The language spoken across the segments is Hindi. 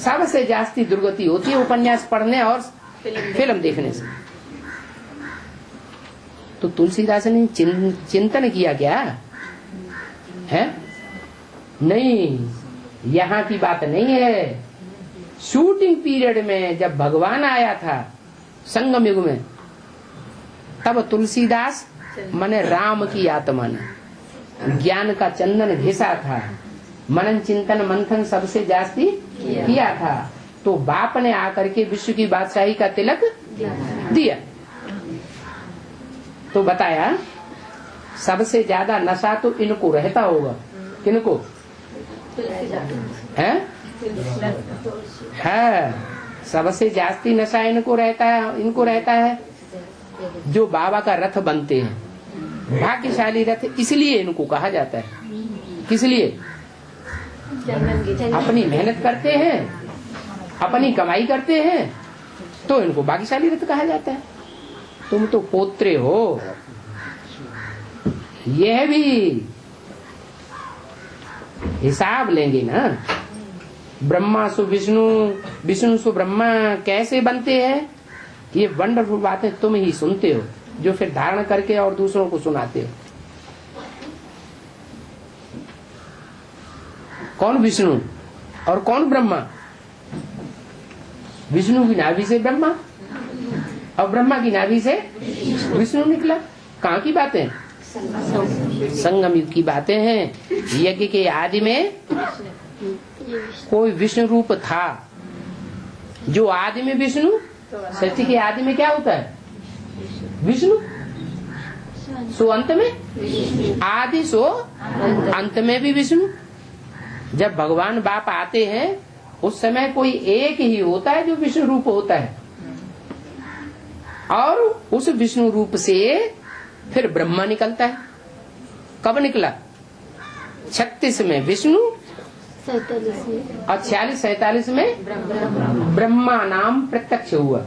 सबसे जास्ती दुर्गति होती है उपन्यास पढ़ने और फिल्म देखने से। तो तुलसीदास ने चिंतन किया क्या है? नहीं, यहाँ की बात नहीं है। शूटिंग पीरियड में जब भगवान आया था संगम युग में, तब तुलसीदास माने राम की आत्मा ने ज्ञान का चंदन घिसा था, मनन चिंतन मंथन सबसे जास्ती किया था। तो बाप ने आकर के विश्व की बादशाही का तिलक दिया। तो बताया सबसे ज्यादा नशा तो इनको रहता होगा। किनको है? सबसे जास्ती नशा इनको रहता है जो बाबा का रथ बनते हैं। भाग्यशाली रथ इसलिए इनको कहा जाता है। किस लिए? अपनी मेहनत करते हैं, अपनी कमाई करते हैं, तो इनको भाग्यशाली रथ कहा जाता है। तुम तो पोत्रे हो। यह भी हिसाब लेंगे ना। ब्रह्मा सु विष्णु, विष्णु सु ब्रह्मा कैसे बनते हैं? ये वंडरफुल बातें तुम ही सुनते हो, जो फिर धारण करके और दूसरों को सुनाते हो। कौन विष्णु और कौन ब्रह्मा? विष्णु की नाभि से ब्रह्मा और ब्रह्मा की नाभि से विष्णु निकला। कहाँ की बातें? संगम युग की बातें हैं। यज्ञ के आदि में कोई विष्णु रूप था। जो आदि में विष्णु, सृष्टि के आदि में क्या होता है? विष्णु। सो अंत में आदि, सो अंत में भी विष्णु। जब भगवान बाप आते हैं उस समय कोई एक ही होता है जो विष्णु रूप होता है, और उस विष्णु रूप से फिर ब्रह्मा निकलता है। कब निकला? 36 में विष्णु और 46-47 में ब्रह्मा नाम प्रत्यक्ष हुआ।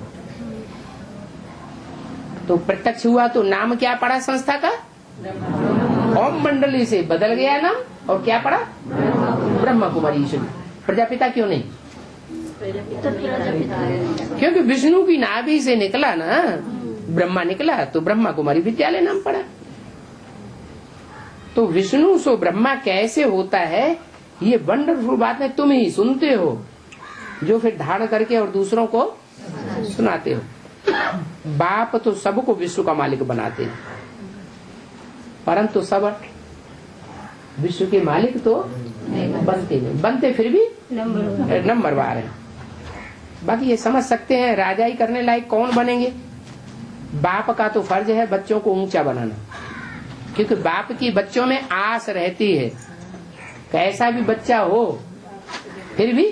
तो प्रत्यक्ष हुआ तो नाम क्या पड़ा संस्था का? ओम मंडली से बदल गया नाम, और क्या पड़ा? ब्रह्मा कुमारी ईश्वरी। प्रजापिता क्यों नहीं? क्योंकि विष्णु की नाभि से निकला ना, ब्रह्मा निकला, तो ब्रह्मा कुमारी विद्यालय नाम पड़ा। तो विष्णु सो ब्रह्मा कैसे होता है, ये वंडरफुल बातें तुम ही सुनते हो, जो फिर धारण करके और दूसरों को सुनाते हो। बाप तो सबको विश्व का मालिक बनाते हैं, परंतु सब विश्व के मालिक तो बनते नहीं। बनते फिर भी नंबरवार है। बाकी ये समझ सकते हैं राजाई करने लायक कौन बनेंगे। बाप का तो फर्ज है बच्चों को ऊंचा बनाना, क्योंकि बाप की बच्चों में आस रहती है। कैसा भी बच्चा हो, फिर भी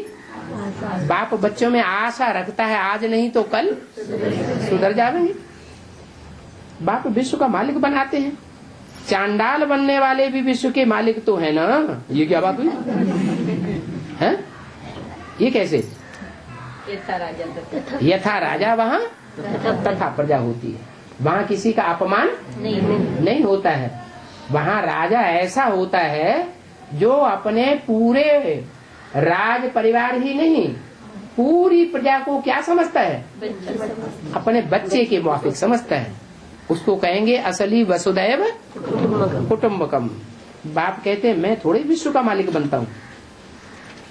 बाप बच्चों में आशा रखता है, आज नहीं तो कल सुधर जाएंगे। बाप विश्व का मालिक बनाते हैं। चांडाल बनने वाले भी विश्व के मालिक तो है ना। ये क्या बात हुई है? ये कैसे? यथा राजा वहाँ तथा प्रजा होती है। वहाँ किसी का अपमान नहीं होता है। वहाँ राजा ऐसा होता है जो अपने पूरे राज परिवार ही नहीं, पूरी प्रजा को क्या समझता है? अपने बच्चे के मुआफिक समझता है। उसको कहेंगे असली वसुदैव कुटुम्बकम। बाप कहते हैं मैं थोड़े विश्व का मालिक बनता हूँ,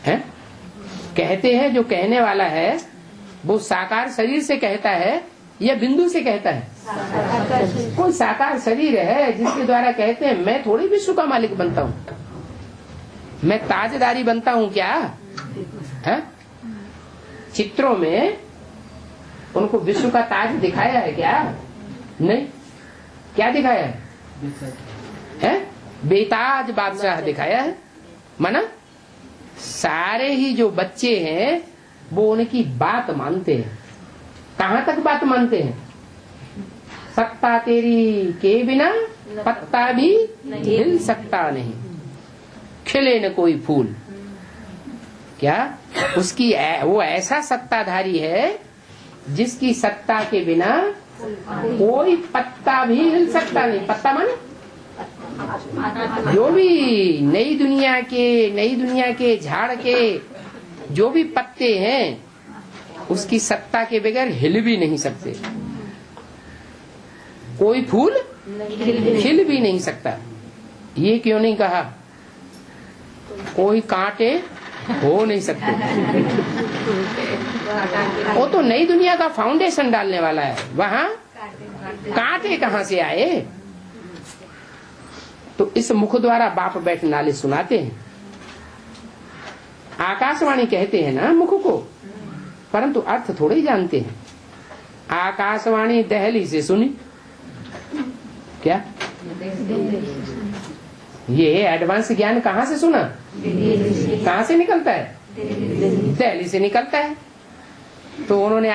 है? कहते हैं जो कहने वाला है वो साकार शरीर से कहता है या बिंदु से कहता है? कोई साकार शरीर है जिसके द्वारा कहते हैं मैं थोड़ी विश्व का मालिक बनता हूँ, मैं ताजदारी बनता हूँ क्या है? चित्रों में उनको विश्व का ताज दिखाया है क्या? नहीं। क्या दिखाया है? बेताज बादशाह दिखाया है। माना सारे ही जो बच्चे हैं वो उनकी बात मानते हैं। कहाँ तक बात मानते हैं? सत्ता तेरी के बिना पत्ता भी हिल सकता नहीं, खिले न कोई फूल। क्या उसकी वो ऐसा सत्ताधारी है जिसकी सत्ता के बिना कोई पत्ता भी हिल सकता नहीं। पत्ता माने जो भी नई दुनिया के झाड़ के जो भी पत्ते हैं उसकी सत्ता के बगैर हिल भी नहीं सकते। कोई फूल खिल भी नहीं सकता। ये क्यों नहीं कहा? कोई कांटे हो नहीं सकते। वो तो नई दुनिया का फाउंडेशन डालने वाला है, वहां कांटे कहां से आए? तो इस मुख द्वारा बाप बैठ नाले सुनाते हैं। आकाशवाणी कहते हैं ना मुख को, परंतु अर्थ थोड़े ही जानते हैं। आकाशवाणी दहली से सुनी, क्या ये एडवांस ज्ञान कहाँ से सुना? कहाँ से निकलता है? दिल्ली से निकलता है। तो उन्होंने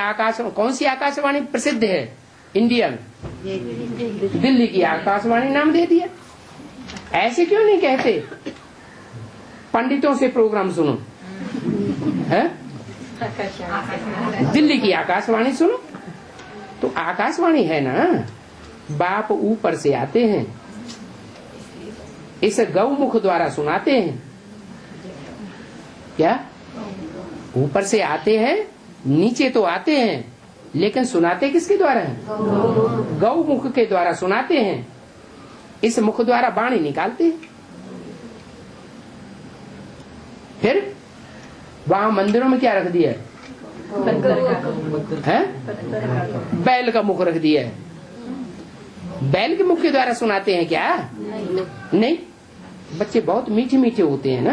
कौन सी आकाशवाणी प्रसिद्ध है? इंडियन, दिल्ली की आकाशवाणी नाम दे दिया। ऐसे क्यों नहीं कहते पंडितों से प्रोग्राम सुनो, है? दिल्ली की आकाशवाणी सुनो। तो आकाशवाणी है ना, बाप ऊपर से आते हैं, इस गौमुख द्वारा सुनाते हैं। क्या ऊपर से आते हैं, नीचे तो आते हैं, लेकिन सुनाते किसके द्वारा है? गौमुख के द्वारा सुनाते हैं। इस मुख द्वारा वाणी निकालते हैं। फिर वहां मंदिरों में क्या रख दिया है? बैल का मुख रख दिया है। बैल के मुख के द्वारा सुनाते हैं क्या? नहीं। बच्चे बहुत मीठे मीठे होते हैं ना।